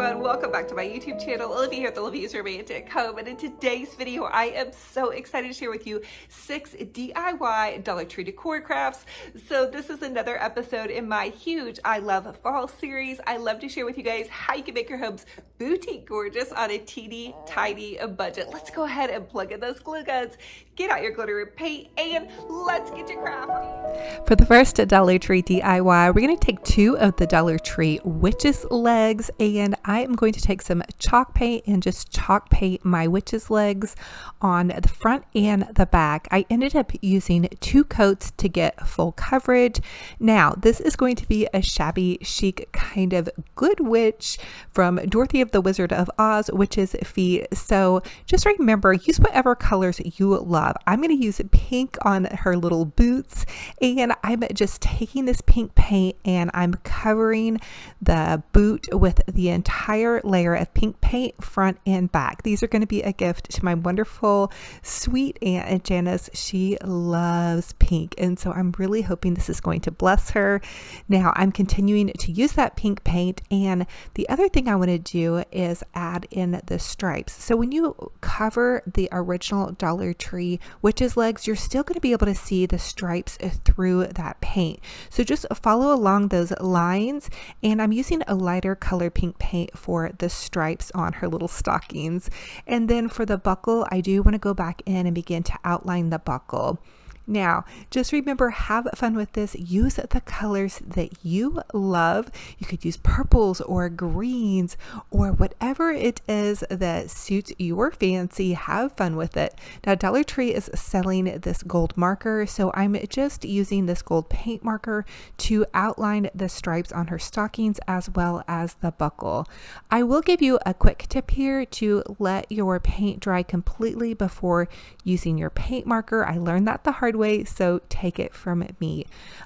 everyone, welcome back to my YouTube channel. Olivia here at the Olivia's Romantic Home, and in today's video I am so excited to share with you 6 DIY Dollar Tree decor crafts. So this is another episode in my huge I Love Fall series. I love to share with you guys how you can make your homes boutique gorgeous on a teeny tiny budget. Let's go ahead and plug in those glue guns, get out your glitter and paint, and let's get to crafty. For the first Dollar Tree DIY, we're going to take 2 of the Dollar Tree witch's legs, and I am going to take some chalk paint and just chalk paint my witch's legs on the front and the back. I ended up using 2 coats to get full coverage. Now, this is going to be a shabby chic kind of good witch from Dorothy of the Wizard of Oz, Witch's Feet. So just remember, use whatever colors you love. I'm going to use pink on her little boots, and I'm just taking this pink paint and I'm covering the boot with the entire layer of pink paint front and back. These are going to be a gift to my wonderful sweet Aunt Janice. She loves pink, and so I'm really hoping this is going to bless her. Now I'm continuing to use that pink paint, and the other thing I want to do is add in the stripes. So when you cover the original Dollar Tree witch's legs, you're still going to be able to see the stripes through that paint. So just follow along those lines, and I'm using a lighter color pink paint for the stripes on her little stockings. And then for the buckle, I do want to go back in and begin to outline the buckle. Now, just remember, have fun with this. Use the colors that you love. You could use purples or greens or whatever it is that suits your fancy. Have fun with it. Now, Dollar Tree is selling this gold marker, so I'm just using this gold paint marker to outline the stripes on her stockings as well as the buckle. I will give you a quick tip here to let your paint dry completely before using your paint marker. I learned that the hard way, so take it from me.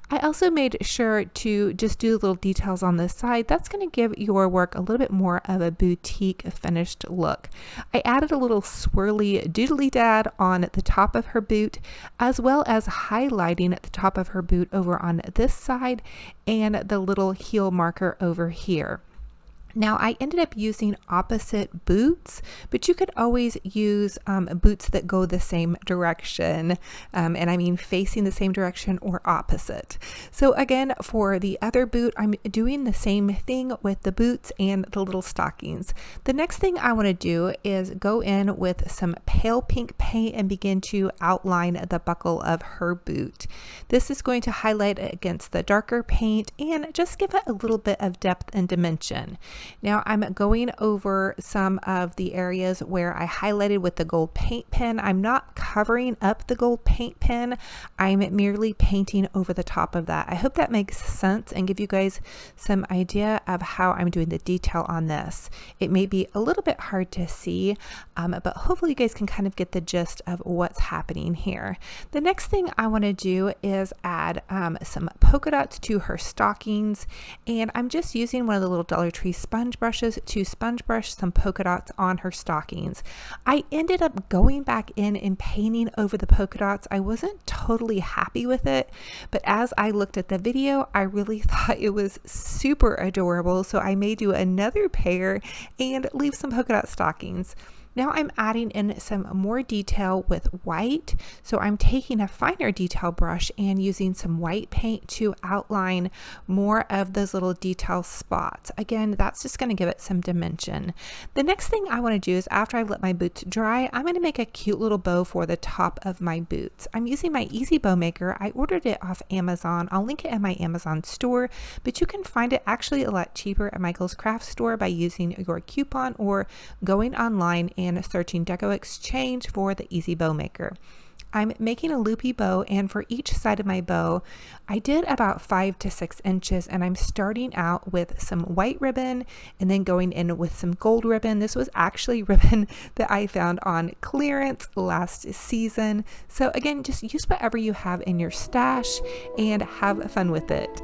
I also made sure to just do little details on this side. That's going to give your work a little bit more of a boutique finished look. I added a little swirly doodly dad on the top of her boot, as well as highlighting at the top of her boot over on this side and the little heel marker over here. Now, I ended up using opposite boots, but you could always use boots that go the same direction, and I mean facing the same direction or opposite. So again, for the other boot, I'm doing the same thing with the boots and the little stockings. The next thing I want to do is go in with some pale pink paint and begin to outline the buckle of her boot. This is going to highlight against the darker paint and just give it a little bit of depth and dimension. Now I'm going over some of the areas where I highlighted with the gold paint pen. I'm not covering up the gold paint pen. I'm merely painting over the top of that. I hope that makes sense and give you guys some idea of how I'm doing the detail on this. It may be a little bit hard to see, but hopefully you guys can kind of get the gist of what's happening here. The next thing I want to do is add some polka dots to her stockings, and I'm just using one of the little Dollar Tree sponge brushes to sponge brush some polka dots on her stockings. I ended up going back in and painting over the polka dots. I wasn't totally happy with it, but as I looked at the video, I really thought it was super adorable, so I may do another pair and leave some polka dot stockings. Now I'm adding in some more detail with white. So I'm taking a finer detail brush and using some white paint to outline more of those little detail spots. Again, that's just going to give it some dimension. The next thing I want to do is, after I've let my boots dry, I'm going to make a cute little bow for the top of my boots. I'm using my Easy Bow Maker. I ordered it off Amazon. I'll link it in my Amazon store, but you can find it actually a lot cheaper at Michael's Craft Store by using your coupon or going online and searching Deco Exchange for the Easy Bow Maker. I'm making a loopy bow, and for each side of my bow, I did about 5 to 6 inches, and I'm starting out with some white ribbon and then going in with some gold ribbon. This was actually ribbon that I found on clearance last season. So again, just use whatever you have in your stash and have fun with it.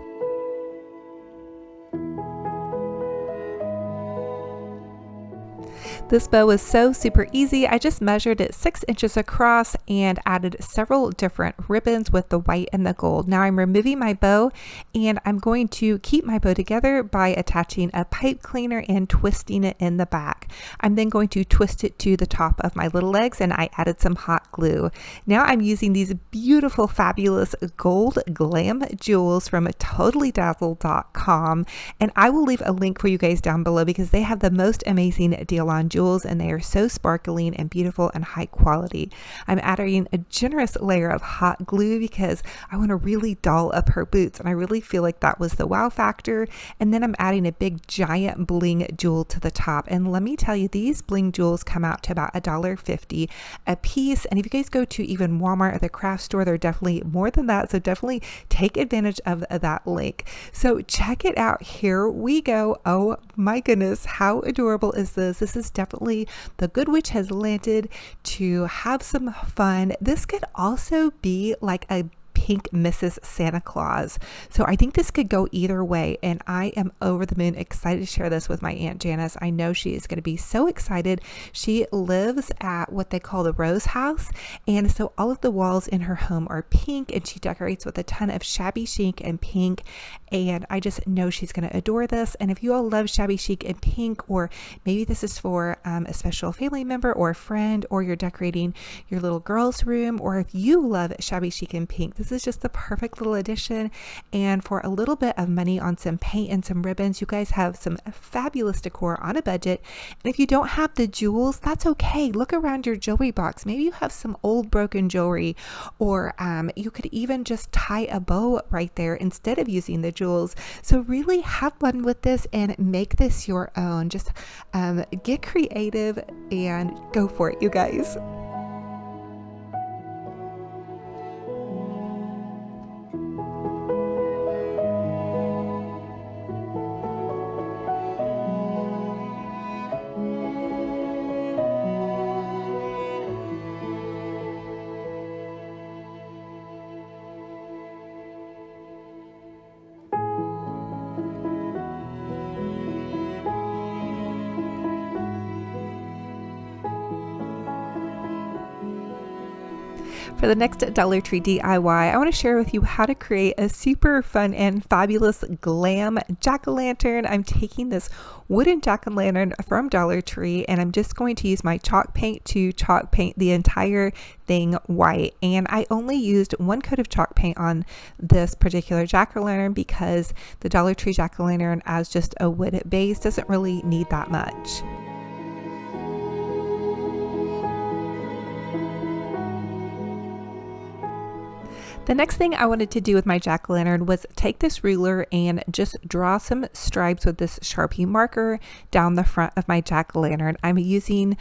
This bow was so super easy. I just measured it 6 inches across and added several different ribbons with the white and the gold. Now I'm removing my bow and I'm going to keep my bow together by attaching a pipe cleaner and twisting it in the back. I'm then going to twist it to the top of my little legs, and I added some hot glue. Now I'm using these beautiful, fabulous gold Glam jewels from totallydazzled.com, and I will leave a link for you guys down below because they have the most amazing deal on jewels, and they are so sparkling and beautiful and high quality. I'm adding a generous layer of hot glue because I want to really doll up her boots, and I really feel like that was the wow factor. And then I'm adding a big giant bling jewel to the top, and let me tell you, these bling jewels come out to about $1.50 a piece, and if you guys go to even Walmart or the craft store, they're definitely more than that, so definitely take advantage of that link. So check it out. Here we go. Oh my goodness, how adorable is this? This is definitely the good witch has landed to have some fun. This could also be like a pink Mrs. Santa Claus. So I think this could go either way, and I am over the moon excited to share this with my Aunt Janice. I know she is going to be so excited. She lives at what they call the Rose House, and so all of the walls in her home are pink, and she decorates with a ton of shabby chic and pink, and I just know she's going to adore this. And if you all love shabby chic and pink, or maybe this is for a special family member or a friend, or you're decorating your little girl's room, or if you love shabby chic and pink, this is just the perfect little addition. And for a little bit of money on some paint and some ribbons, you guys have some fabulous decor on a budget. And if you don't have the jewels, that's okay. Look around your jewelry box. Maybe you have some old broken jewelry, or you could even just tie a bow right there instead of using the jewels. So really have fun with this and make this your own. Just get creative and go for it, you guys. For the next Dollar Tree DIY, I want to share with you how to create a super fun and fabulous glam jack-o'-lantern. I'm taking this wooden jack-o'-lantern from Dollar Tree, and I'm just going to use my chalk paint to chalk paint the entire thing white. And I only used one coat of chalk paint on this particular jack-o'-lantern because the Dollar Tree jack-o'-lantern as just a wood base doesn't really need that much. The next thing I wanted to do with my jack-o'-lantern was take this ruler and just draw some stripes with this Sharpie marker down the front of my jack-o'-lantern. I'm using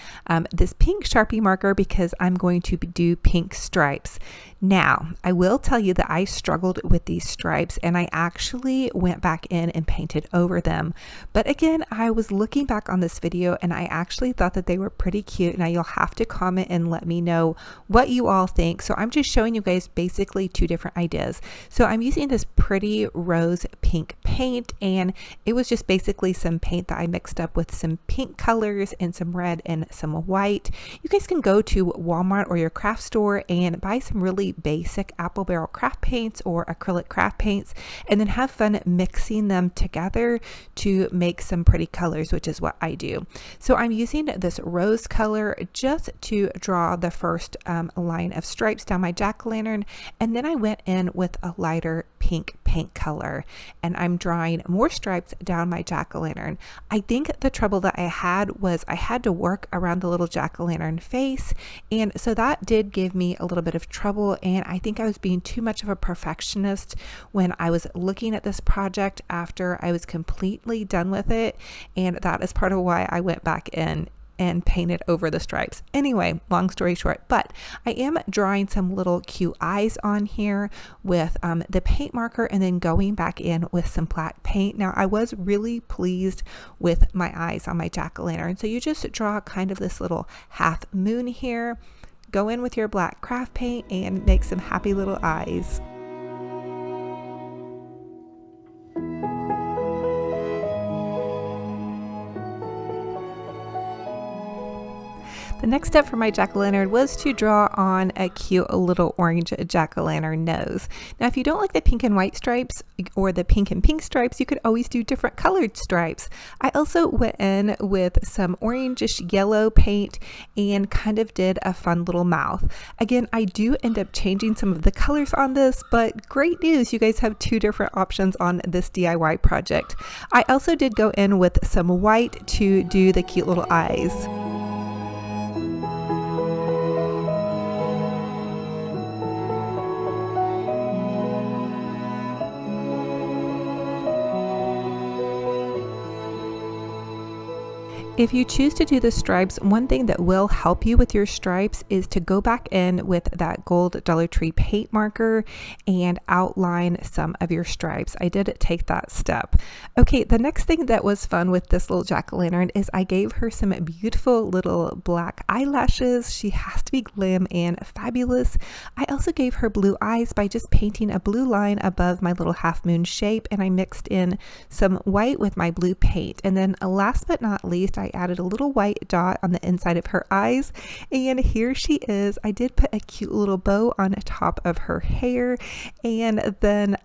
this pink Sharpie marker because I'm going to do pink stripes. Now, I will tell you that I struggled with these stripes, and I actually went back in and painted over them. But again, I was looking back on this video and I actually thought that they were pretty cute. Now you'll have to comment and let me know what you all think. So I'm just showing you guys basically two different ideas. So I'm using this pretty rose pink paint, and it was just basically some paint that I mixed up with some pink colors and some red and some white. You guys can go to Walmart or your craft store and buy some really basic apple barrel craft paints or acrylic craft paints, and then have fun mixing them together to make some pretty colors, which is what I do. So I'm using this rose color just to draw the first line of stripes down my jack-o'-lantern, and then I went in with a lighter pink paint color and I'm drawing more stripes down my jack-o'-lantern. I think the trouble that I had was I had to work around the little jack-o'-lantern face, and so that did give me a little bit of trouble, and I think I was being too much of a perfectionist when I was looking at this project after I was completely done with it, and that is part of why I went back in and painted over the stripes. Anyway, long story short, but I am drawing some little cute eyes on here with the paint marker and then going back in with some black paint. Now I was really pleased with my eyes on my jack-o'-lantern. So you just draw kind of this little half moon here, go in with your black craft paint and make some happy little eyes. The next step for my jack-o'-lantern was to draw on a cute little orange jack-o'-lantern nose. Now, if you don't like the pink and white stripes or the pink and pink stripes, you could always do different colored stripes. I also went in with some orangish yellow paint and kind of did a fun little mouth. Again, I do end up changing some of the colors on this, but great news, you guys have two different options on this DIY project. I also did go in with some white to do the cute little eyes. If you choose to do the stripes, one thing that will help you with your stripes is to go back in with that gold Dollar Tree paint marker and outline some of your stripes. I did take that step. Okay, the next thing that was fun with this little jack-o'-lantern is I gave her some beautiful little black eyelashes. She has to be glam and fabulous. I also gave her blue eyes by just painting a blue line above my little half moon shape, and I mixed in some white with my blue paint. And then last but not least, I added a little white dot on the inside of her eyes, and here she is. I did put a cute little bow on top of her hair, and then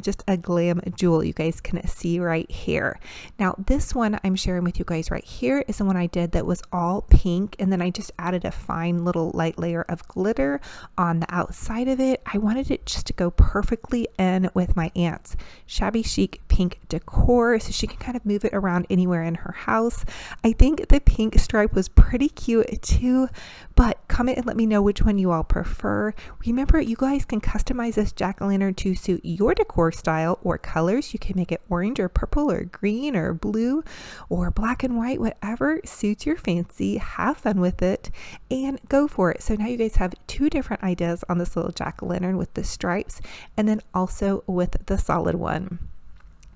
just a glam jewel you guys can see right here. Now this one I'm sharing with you guys right here is the one I did that was all pink, and then I just added a fine little light layer of glitter on the outside of it. I wanted it just to go perfectly in with my aunt's Shabby Chic pink decor, so she can kind of move it around anywhere in her house. I think the pink stripe was pretty cute too, but comment and let me know which one you all prefer. Remember, you guys can customize this jack-o'-lantern to suit your decor style or colors. You can make it orange or purple or green or blue or black and white, whatever suits your fancy. Have fun with it and go for it. So now you guys have two different ideas on this little jack-o'-lantern with the stripes and then also with the solid one.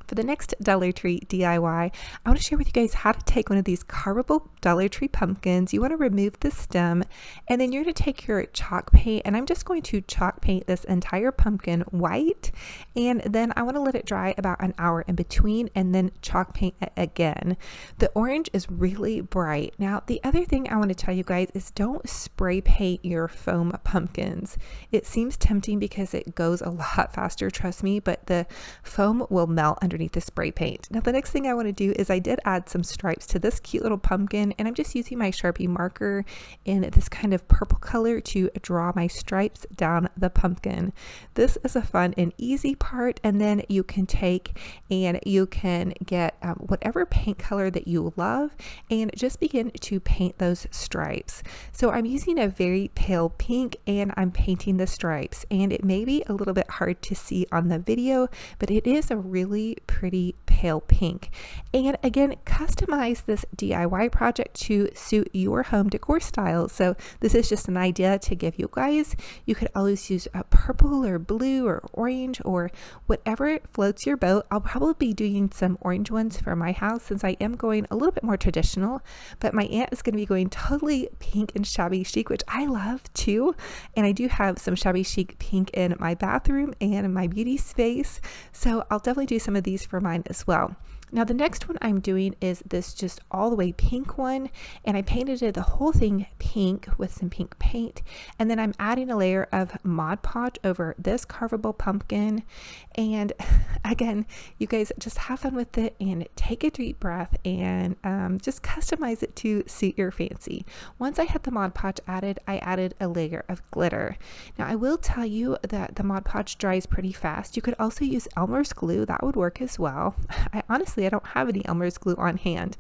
For the next Dollar Tree DIY, I want to share with you guys how to take one of these carvable Dollar Tree pumpkins. You want to remove the stem, and then you're going to take your chalk paint, and I'm just going to chalk paint this entire pumpkin white, and then I want to let it dry about an hour in between, and then chalk paint it again. The orange is really bright. Now, the other thing I want to tell you guys is don't spray paint your foam pumpkins. It seems tempting because it goes a lot faster, trust me, but the foam will melt underneath the spray paint. Now the next thing I want to do is I did add some stripes to this cute little pumpkin, and I'm just using my Sharpie marker in this kind of purple color to draw my stripes down the pumpkin. This is a fun and easy part, and then you can take and you can get whatever paint color that you love and just begin to paint those stripes. So I'm using a very pale pink and I'm painting the stripes, and it may be a little bit hard to see on the video, but it is a really pretty pale pink. And again, customize this DIY project to suit your home decor style. So this is just an idea to give you guys. You could always use a purple or blue or orange or whatever floats your boat. I'll probably be doing some orange ones for my house since I am going a little bit more traditional, but my aunt is going to be going totally pink and shabby chic, which I love too. And I do have some shabby chic pink in my bathroom and in my beauty space. So I'll definitely do some of these for mine as well. Now the next one I'm doing is this just all the way pink one, and I painted it the whole thing pink with some pink paint, and then I'm adding a layer of Mod Podge over this carvable pumpkin. And again, you guys just have fun with it and take a deep breath and just customize it to suit your fancy. Once I had the Mod Podge added, I added a layer of glitter. Now I will tell you that the Mod Podge dries pretty fast. You could also use Elmer's glue, that would work as well. I don't have any Elmer's glue on hand,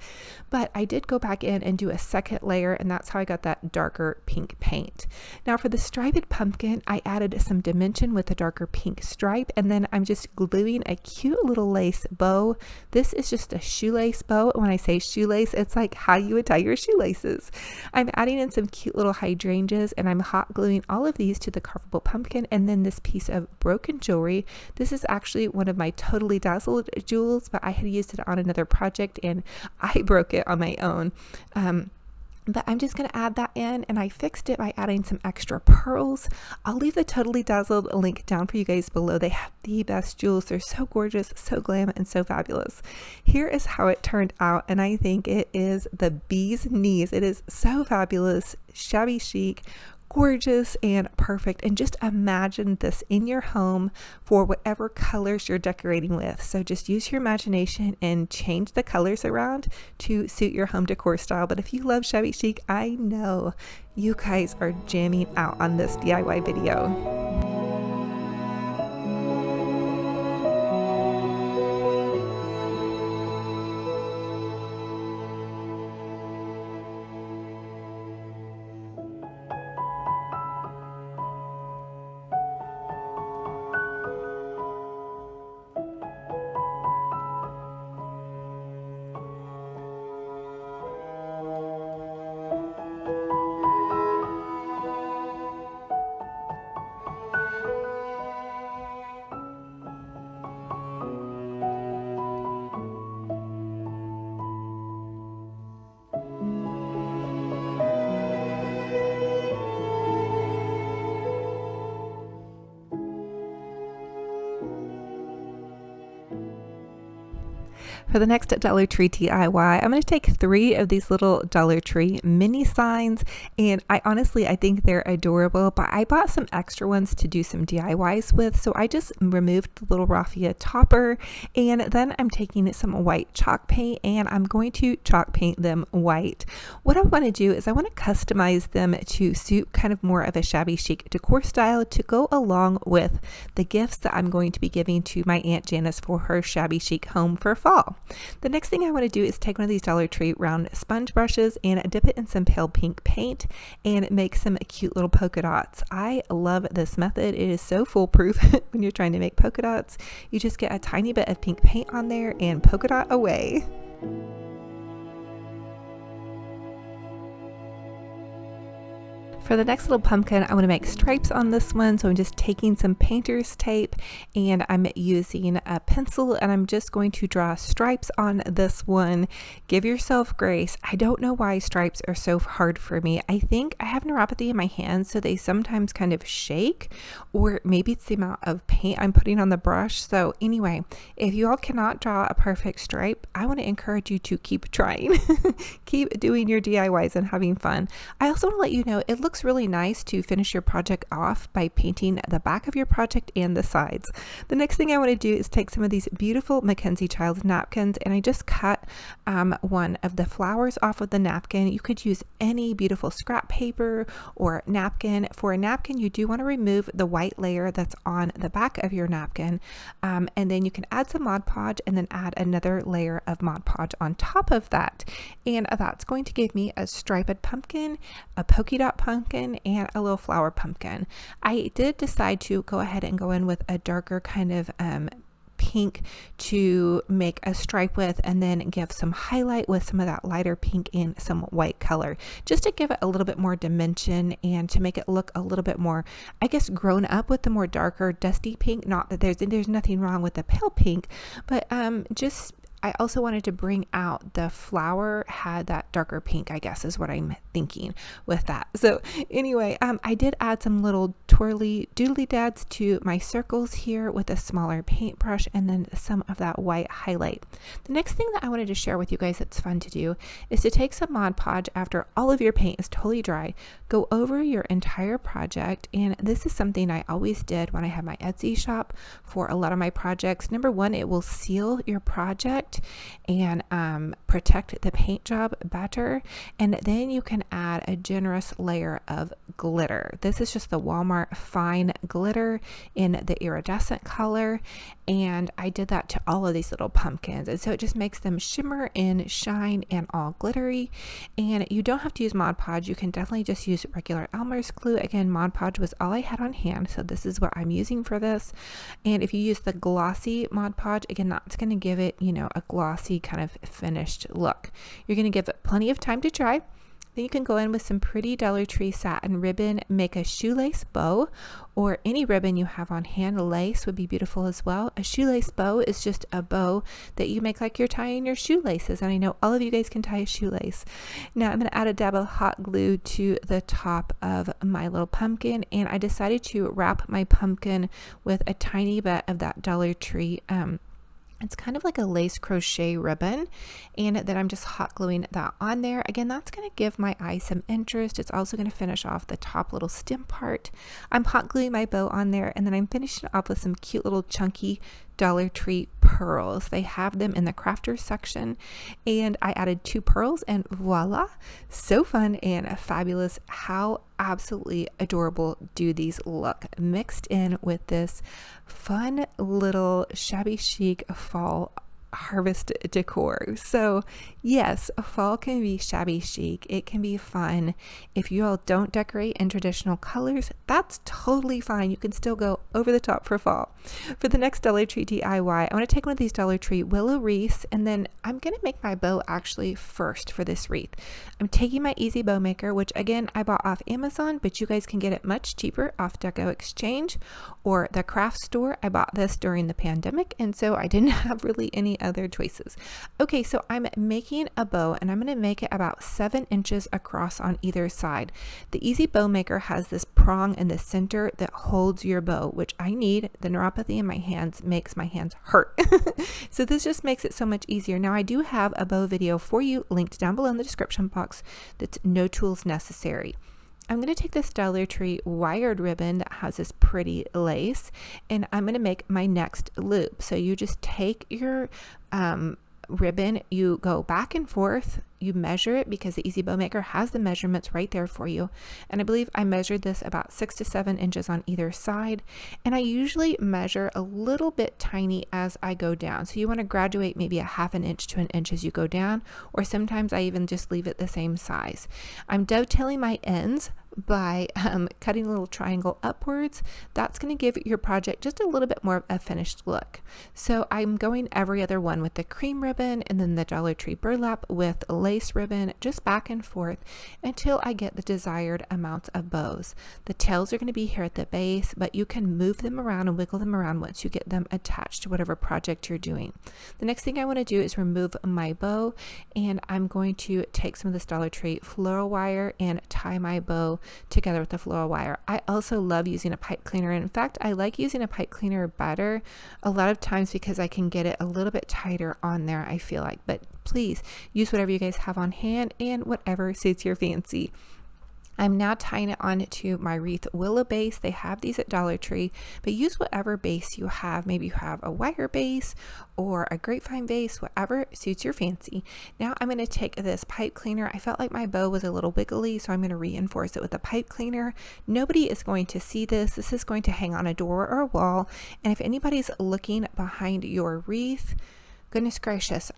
but I did go back in and do a second layer, and that's how I got that darker pink paint. Now for the striped pumpkin, I added some dimension with a darker pink stripe, and then I'm just gluing a cute little lace bow. This is just a shoelace bow. When I say shoelace, it's like how you would tie your shoelaces. I'm adding in some cute little hydrangeas, and I'm hot gluing all of these to the carvable pumpkin, and then this piece of broken jewelry. This is actually one of my Totally Dazzled jewels, but I had used it on another project and I broke it on my own. But I'm just going to add that in, and I fixed it by adding some extra pearls. I'll leave the Totally Dazzled link down for you guys below. They have the best jewels. They're so gorgeous, so glam, and so fabulous. Here is how it turned out, and I think it is the bee's knees. It is so fabulous, shabby chic, gorgeous, and perfect. And just imagine this in your home for whatever colors you're decorating with. So just use your imagination and change the colors around to suit your home decor style. But if you love shabby chic, I know you guys are jamming out on this DIY video. For the next Dollar Tree DIY, I'm going to take 3 of these little Dollar Tree mini signs, and I think they're adorable, but I bought some extra ones to do some DIYs with, so I just removed the little raffia topper, and then I'm taking some white chalk paint, and I'm going to chalk paint them white. What I want to do is I want to customize them to suit kind of more of a shabby chic decor style to go along with the gifts that I'm going to be giving to my Aunt Janice for her shabby chic home for fall. The next thing I want to do is take one of these Dollar Tree round sponge brushes and dip it in some pale pink paint and make some cute little polka dots. I love this method. It is so foolproof when you're trying to make polka dots. You just get a tiny bit of pink paint on there and polka dot away. For the next little pumpkin, I want to make stripes on this one, so I'm just taking some painter's tape and I'm using a pencil and I'm just going to draw stripes on this one. Give yourself grace. I don't know why stripes are so hard for me. I think I have neuropathy in my hands, so they sometimes kind of shake, or maybe it's the amount of paint I'm putting on the brush. So anyway, if you all cannot draw a perfect stripe, I want to encourage you to keep trying. Keep doing your DIYs and having fun. I also want to let you know it looks really nice to finish your project off by painting the back of your project and the sides. The next thing I want to do is take some of these beautiful Mackenzie Childs napkins, and I just cut one of the flowers off of the napkin. You could use any beautiful scrap paper or napkin. For a napkin, you do want to remove the white layer that's on the back of your napkin, and then you can add some Mod Podge and then add another layer of Mod Podge on top of that, and that's going to give me a striped pumpkin, a polka dot pumpkin, and a little flower pumpkin. I did decide to go ahead and go in with a darker kind of pink to make a stripe with, and then give some highlight with some of that lighter pink and some white color, just to give it a little bit more dimension and to make it look a little bit more, I guess, grown up with the more darker dusty pink. Not that there's nothing wrong with the pale pink, but just I also wanted to bring out the flower had that darker pink, I guess is what I'm thinking with that. So anyway, I did add some little twirly doodly dads to my circles here with a smaller paintbrush, and then some of that white highlight. The next thing that I wanted to share with you guys that's fun to do is to take some Mod Podge after all of your paint is totally dry, go over your entire project. And this is something I always did when I had my Etsy shop for a lot of my projects. Number one, it will seal your project and protect the paint job better, and then you can add a generous layer of glitter. This is just the Walmart fine glitter in the iridescent color, and I did that to all of these little pumpkins, and so it just makes them shimmer and shine and all glittery. And you don't have to use Mod Podge. You can definitely just use regular Elmer's glue. Again, Mod Podge was all I had on hand, so this is what I'm using for this. And if you use the glossy Mod Podge, again, that's going to give it, you know, a glossy kind of finished look. You're going to give it plenty of time to dry. Then you can go in with some pretty Dollar Tree satin ribbon, make a shoelace bow, or any ribbon you have on hand. Lace would be beautiful as well. A shoelace bow is just a bow that you make like you're tying your shoelaces, and I know all of you guys can tie a shoelace. Now I'm going to add a dab of hot glue to the top of my little pumpkin, and I decided to wrap my pumpkin with a tiny bit of that Dollar Tree it's kind of like a lace crochet ribbon, and then I'm just hot gluing that on there. Again, that's going to give my eye some interest. It's also going to finish off the top little stem part. I'm hot gluing my bow on there, and then I'm finishing off with some cute little chunky Dollar Tree pearls. They have them in the crafters section, and I added 2 pearls, and voila, so fun and fabulous. How absolutely adorable do these look, mixed in with this fun little shabby chic fall harvest decor. So yes, fall can be shabby chic. It can be fun. If you all don't decorate in traditional colors, that's totally fine. You can still go over the top for fall. For the next Dollar Tree DIY, I want to take one of these Dollar Tree willow wreaths, and then I'm going to make my bow actually first for this wreath. I'm taking my Easy Bow Maker, which again I bought off Amazon, but you guys can get it much cheaper off Deco Exchange or the craft store. I bought this during the pandemic, and so I didn't have really any other choices. Okay, so I'm making a bow, and I'm going to make it about 7 inches across on either side. The Easy Bow Maker has this prong in the center that holds your bow, which I need. The neuropathy in my hands makes my hands hurt. So this just makes it so much easier. Now I do have a bow video for you linked down below in the description box that's no tools necessary. I'm going to take this Dollar Tree wired ribbon that has this pretty lace, and I'm going to make my next loop. So you just take your ribbon, you go back and forth, you measure it because the Easy Bow Maker has the measurements right there for you. And I believe I measured this about 6 to 7 inches on either side. And I usually measure a little bit tiny as I go down. So you want to graduate maybe a 1/2 inch to 1 inch as you go down, or sometimes I even just leave it the same size. I'm dovetailing my ends by cutting a little triangle upwards. That's going to give your project just a little bit more of a finished look. So I'm going every other one with the cream ribbon, and then the Dollar Tree burlap with lace ribbon, just back and forth until I get the desired amount of bows. The tails are going to be here at the base, but you can move them around and wiggle them around once you get them attached to whatever project you're doing. The next thing I want to do is remove my bow, and I'm going to take some of this Dollar Tree floral wire and tie my bow together with the floral wire. I also love using a pipe cleaner. In fact, I like using a pipe cleaner better a lot of times because I can get it a little bit tighter on there, I feel like. But please use whatever you guys have on hand and whatever suits your fancy. I'm now tying it onto my wreath willow base. They have these at Dollar Tree, but use whatever base you have. Maybe you have a wire base or a grapevine base, whatever suits your fancy. Now I'm going to take this pipe cleaner. I felt like my bow was a little wiggly, so I'm going to reinforce it with a pipe cleaner. Nobody is going to see this. This is going to hang on a door or a wall. And if anybody's looking behind your wreath, goodness gracious,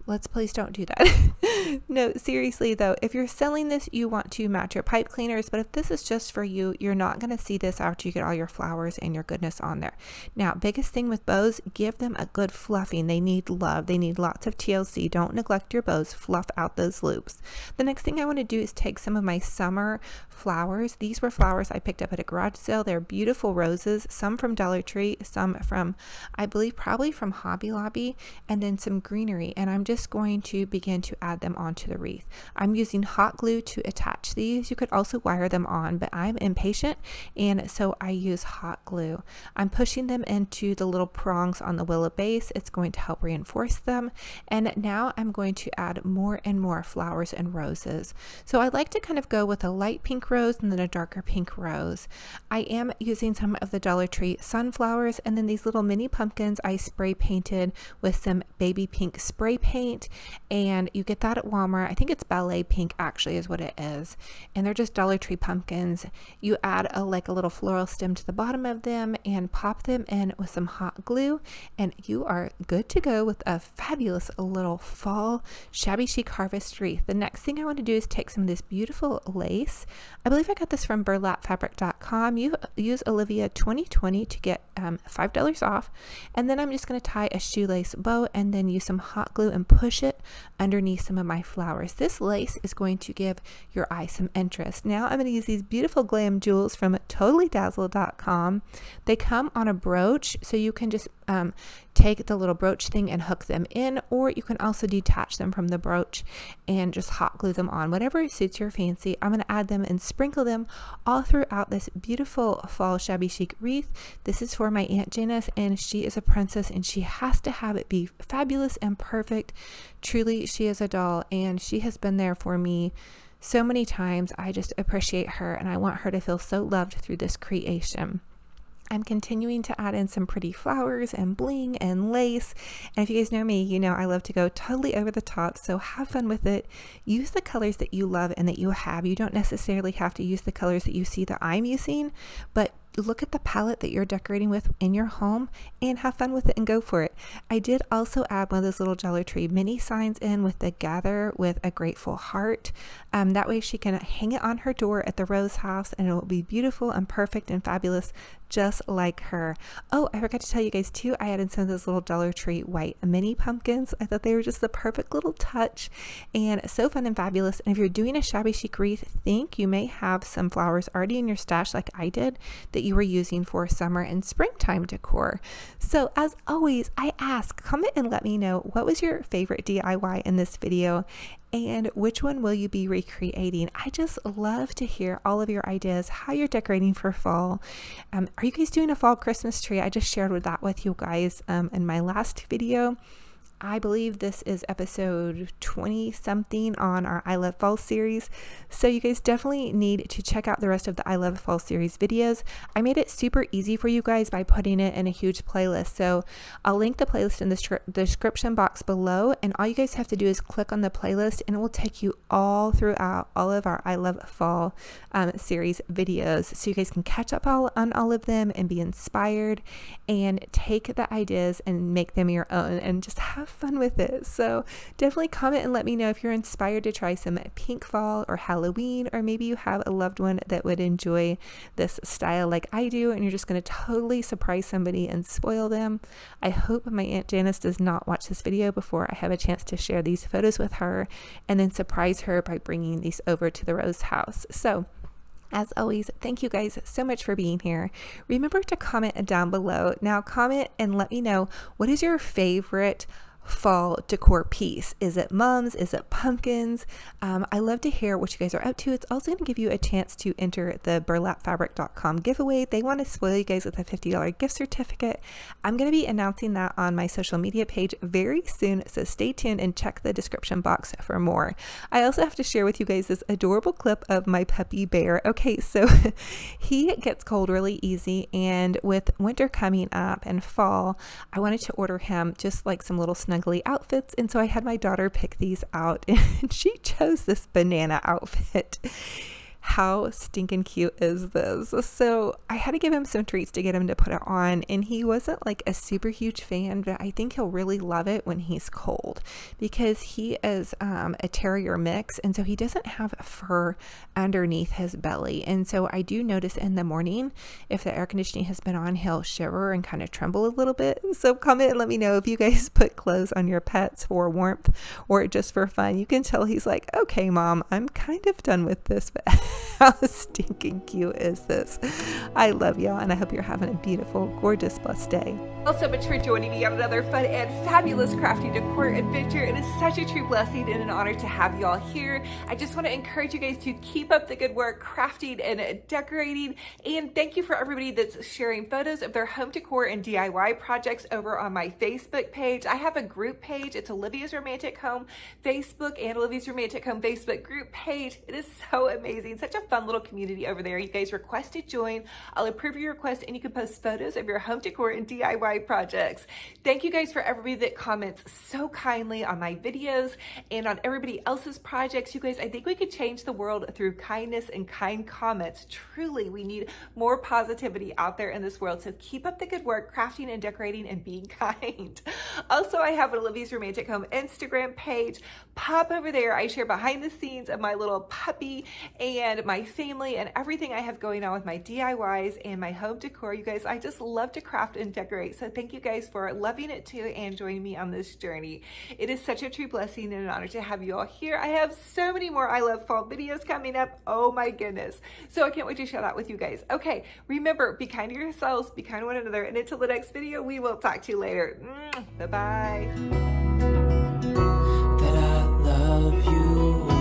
let's please don't do that. No, seriously though, if you're selling this, you want to match your pipe cleaners, but if this is just for you, you're not going to see this after you get all your flowers and your goodness on there. Now, biggest thing with bows, give them a good fluffing. They need love. They need lots of TLC. Don't neglect your bows. Fluff out those loops. The next thing I want to do is take some of my summer flowers. These were flowers I picked up at a garage sale. They're beautiful roses, some from Dollar Tree, some from, I believe, probably from Hobby Lobby, and then some greenery. And I'm just going to begin to add them onto the wreath. I'm using hot glue to attach these. You could also wire them on, but I'm impatient, and so I use hot glue. I'm pushing them into the little prongs on the willow base. It's going to help reinforce them. And now I'm going to add more and more flowers and roses. So I like to kind of go with a light pink rose and then a darker pink rose. I am using some of the Dollar Tree sunflowers, and then these little mini pumpkins I spray painted with some baby pink spray paint, and you get that at Walmart. I think it's ballet pink actually is what it is, and they're just Dollar Tree pumpkins. You add a little floral stem to the bottom of them and pop them in with some hot glue, and you are good to go with a fabulous little fall shabby chic harvest wreath. The next thing I want to do is take some of this beautiful lace. I believe I got this from burlapfabric.com. You use Olivia 2020 to get $5 off, and then I'm just going to tie a shoelace bow and then use some hot glue and push it underneath some of my flowers. This lace is going to give your eye some interest. Now I'm going to use these beautiful Glam jewels from totallydazzle.com. They come on a brooch, so you can just take the little brooch thing and hook them in, or you can also detach them from the brooch and just hot glue them on, whatever suits your fancy. I'm going to add them and sprinkle them all throughout this beautiful fall shabby chic wreath. This is for my Aunt Janice, and she is a princess and she has to have it be fabulous and perfect. Truly, she is a doll, and she has been there for me so many times. I just appreciate her, and I want her to feel so loved through this creation. I'm continuing to add in some pretty flowers and bling and lace. And if you guys know me, you know I love to go totally over the top, so have fun with it. Use the colors that you love and that you have. You don't necessarily have to use the colors that you see that I'm using, but look at the palette that you're decorating with in your home and have fun with it and go for it. I did also add one of those little Dollar Tree mini signs in with the gather with a grateful heart. That way she can hang it on her door at the Rose house and it will be beautiful and perfect and fabulous, just like her. Oh, I forgot to tell you guys too, I added some of those little Dollar Tree white mini pumpkins. I thought they were just the perfect little touch and so fun and fabulous. And if you're doing a shabby chic wreath, think you may have some flowers already in your stash like I did that you were using for summer and springtime decor. So as always, I ask, comment and let me know what was your favorite DIY in this video and which one will you be recreating. I just love to hear all of your ideas, how you're decorating for fall. Are you guys doing a fall Christmas tree? I just shared that with you guys in my last video. I believe this is episode 20 something on our I Love Fall series. So you guys definitely need to check out the rest of the I Love Fall series videos. I made it super easy for you guys by putting it in a huge playlist. So I'll link the playlist in the description box below, and all you guys have to do is click on the playlist and it will take you all throughout all of our I Love Fall series videos. So you guys can catch up on all of them and be inspired and take the ideas and make them your own and just have fun with it. So definitely comment and let me know if you're inspired to try some pink fall or Halloween, or maybe you have a loved one that would enjoy this style like I do and you're just going to totally surprise somebody and spoil them. I hope my Aunt Janice does not watch this video before I have a chance to share these photos with her and then surprise her by bringing these over to the Rose house. So as always, thank you guys so much for being here. Remember to comment down below. Now comment and let me know, what is your favorite fall decor piece? Is it mums? Is it pumpkins? I love to hear what you guys are up to. It's also going to give you a chance to enter the burlapfabric.com giveaway. They want to spoil you guys with a $50 gift certificate. I'm going to be announcing that on my social media page very soon, so stay tuned and check the description box for more. I also have to share with you guys this adorable clip of my puppy Bear. Okay, so he gets cold really easy, and with winter coming up and fall, I wanted to order him just like some little snuggly outfits, and so I had my daughter pick these out and she chose this banana outfit. How stinking cute is this? So I had to give him some treats to get him to put it on, and he wasn't like a super huge fan, but I think he'll really love it when he's cold because he is a terrier mix, and so he doesn't have fur underneath his belly. And so I do notice in the morning, if the air conditioning has been on, he'll shiver and kind of tremble a little bit. So comment and let me know if you guys put clothes on your pets for warmth or just for fun. You can tell he's like, okay mom, I'm kind of done with this, but how stinking cute is this? I love y'all, and I hope you're having a beautiful, gorgeous, blessed day. Thanks so much for joining me on another fun and fabulous crafty decor adventure. It is such a true blessing and an honor to have you all here. I just want to encourage you guys to keep up the good work crafting and decorating, and thank you for everybody that's sharing photos of their home decor and DIY projects over on my Facebook page. I have a group page. It's Olivia's Romantic Home Facebook and Olivia's Romantic Home Facebook group page. It is so amazing. Such a fun little community over there. You guys request to join. I'll approve your request and you can post photos of your home decor and DIY projects. Thank you guys for everybody that comments so kindly on my videos and on everybody else's projects. You guys, I think we could change the world through kindness and kind comments. Truly, we need more positivity out there in this world. So keep up the good work, crafting and decorating and being kind. Also, I have an Olivia's Romantic Home Instagram page. Pop over there. I share behind the scenes of my little puppy and and my family and everything I have going on with my DIYs and my home decor. You guys, I just love to craft and decorate. So thank you guys for loving it too and joining me on this journey. It is such a true blessing and an honor to have you all here. I have so many more I Love Fall videos coming up. Oh my goodness. So I can't wait to share that with you guys. Okay, remember, be kind to yourselves, be kind to one another, and until the next video, we will talk to you later. Bye-bye. That I love you.